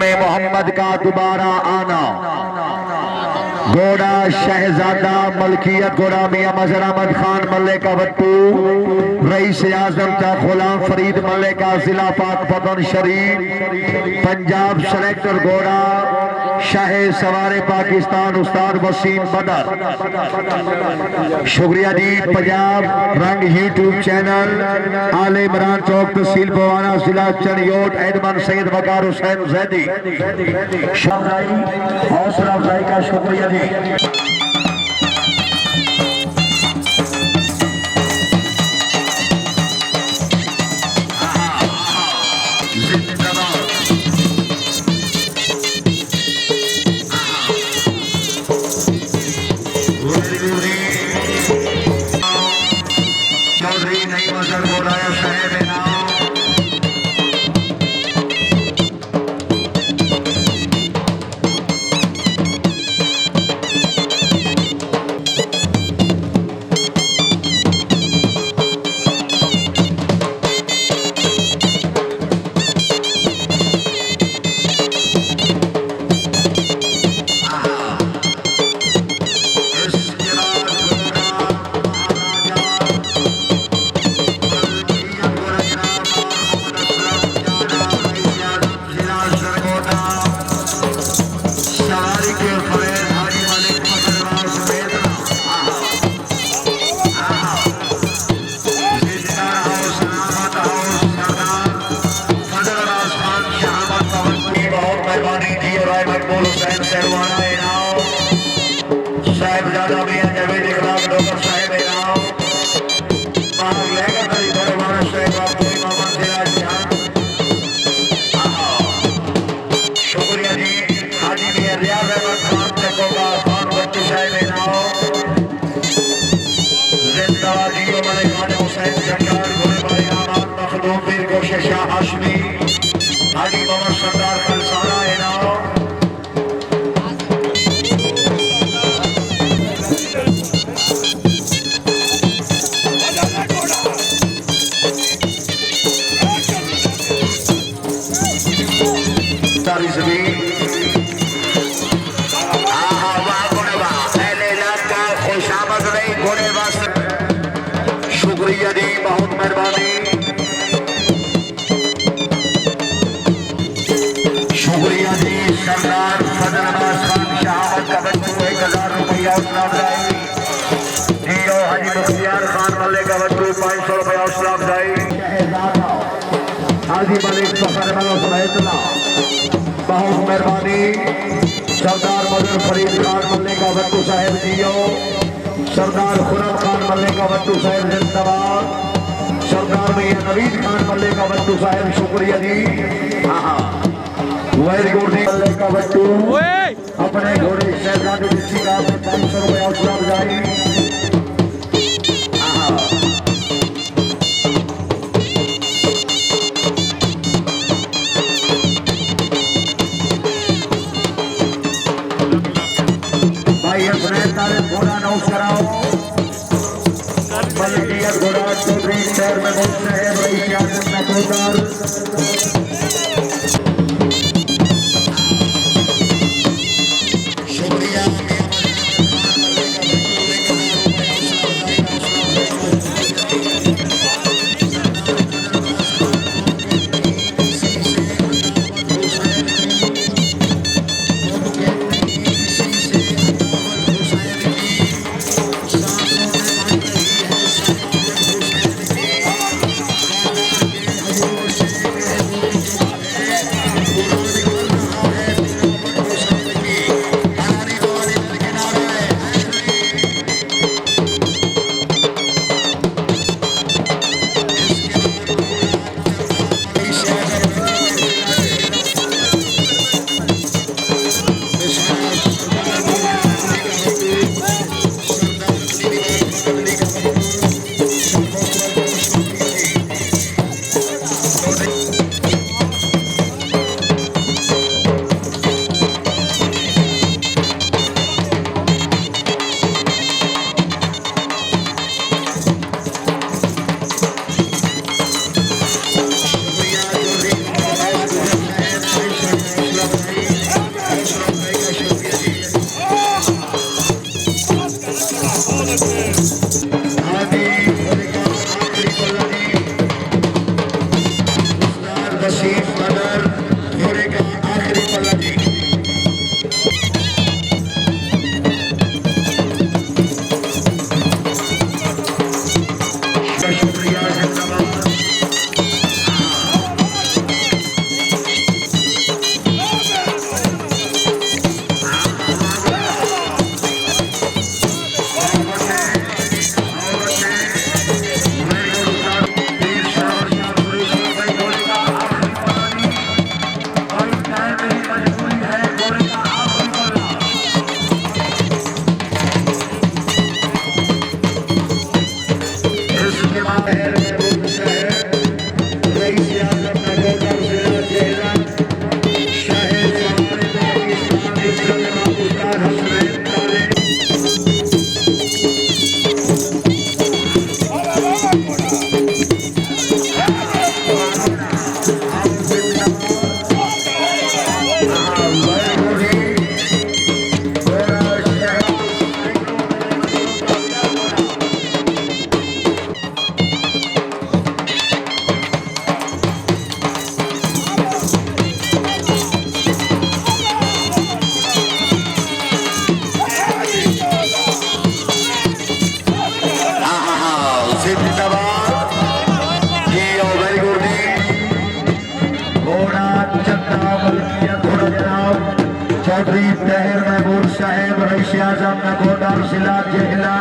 में मोहम्मद का दोबारा आना। घोड़ा शहजादा मलकियत घोड़ा मियां मजहर अहमद खान मल्ले का बट्टू, रईस आजम का गुलाम फरीद मल्ले का जिला पाक पतन शरीफ, पंजाब सेलेक्टर घोड़ा शाह सवारे पाकिस्तान उस्ताद वसीम बदर। शुक्रिया जी। पंजाब रंग यूट्यूब चैनल, आले इमरान चौक तहसील बवाना जिला चनियोट, एडमन सैयद वकार हुसैन जैदी, हौसला अफजाई का शुक्रिया जी। चौधरी नहीं मजर बोलाया साहेब नाम। शुक्रिया जी, बहुत मेहरबानी। शुक्रिया जी। सरदार फजल अब्बास खान शाह का बच्चू 1000 रुपया हौसला अफजाई। जीओ हाजी मुख्तियार खान मल्ले का बच्चू 500 रुपया हौसला अफजाई। हाजी मलिक फखर बहुत मेहरबानी। सरदार मजर फरीद खान मल्ले का बट्टू साहेब जीओ। सरदार खुरम खान मल्ले का बट्टू साहेब जिंदाबाद। सरदार मियां नवीद खान मल्ले का बट्टू साहेब शुक्रिया जी। वेरी गुड जी। मल्ले का बट्टू अपने घोड़े शहजादे जिसकी का 500 रुपया हौसला अफजाई। घोड़ा नौशराओ मलकियत घोड़ा चौधरी शहर में बहुत है रईस आजम में चौधरी तहर महबूब साहेब रईस आजम नगोदर जिला जिला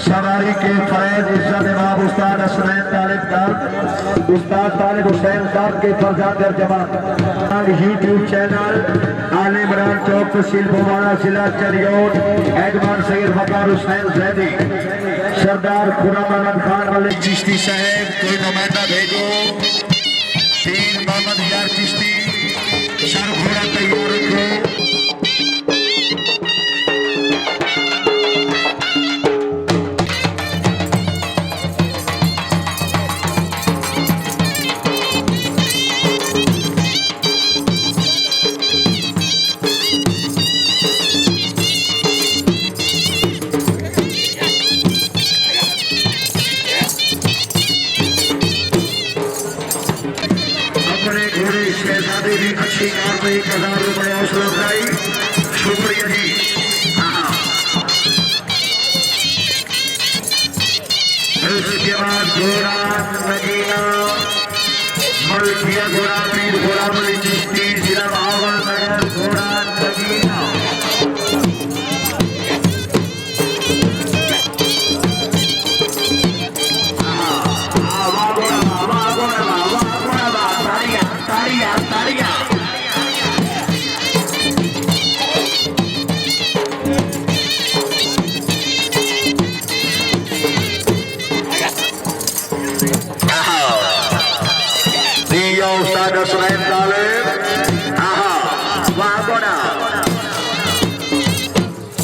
सवारी के फैज इज्जत इमाम उस्ताद हसनैन तालिब साहब उस्ताद तालिब हुसैन साहब के फरजाद जवान यूट्यूब चैनल आले इमरान चौक तहसील भोवाड़ा जिला चरियोट एडमान सैयद वकार हुसैन जैदी सरदार खुर्रम अहमद खान मलिक चिश्ती साहेब कोई नुमाइंदा भेजो। तीन मोहम्मद यार चिश्ती सर घोड़ा तैयार रखो। भी अच्छी कार में 1000 रुपए हौसला अफजाई शुक्रिया जी। इसके बाद घोड़ा नगीना मलकिया घोड़ा पीर घोड़ा मली चिश्ती जिला भावल नगर घोड़ा नगीना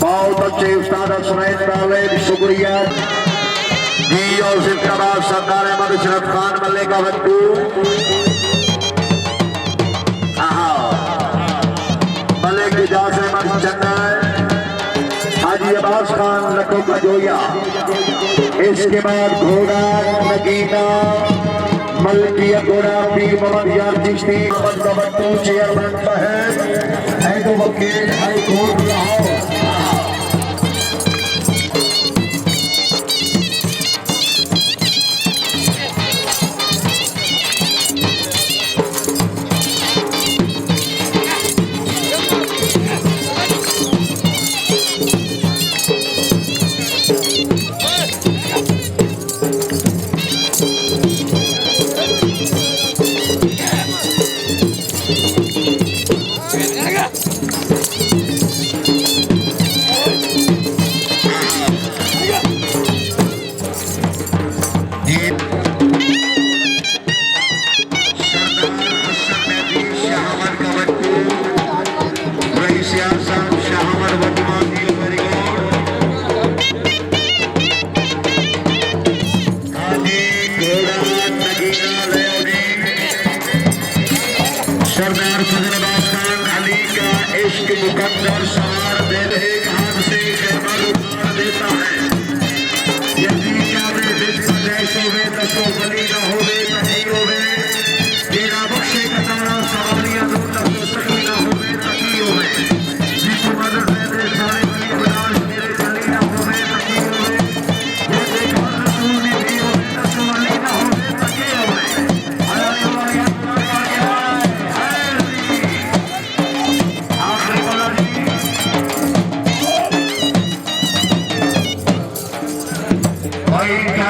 बहुत अच्छे उस्ताद हसनैन तालिब शुक्रिया जी। और जिंदाबाद सरदार अहमद इशरत खान मल्ले का बट्टू मल्ले की जास अहमद चन्नई हाजी अब्बास खान लखो का जोया। इसके बाद घोड़ा नगीना मलकिया घोड़ा पीर मोहम्मद यार चिश्ती का बट्टू चेयरमैन साहब वकील हाई कोर्ट लाहौर। सरदार फजल अब्बास खान अली का इश्क मुकद्दर सवार दे रहे हाथ से खैबर उतार देता है। यदि क्या वे रिश्क जैसो वे दसो बली न होवे नहीं होवे तेरा बख्शे का तारा सवारियां दूर तक सकी न होवे तकी होवे जिसको मदद दे दे सारे बली बदाश मेरे गली न होवे तकी होवे ये देखो रसूल ने भी होवे दसो बली न होवे तकी होवे। भाई क्या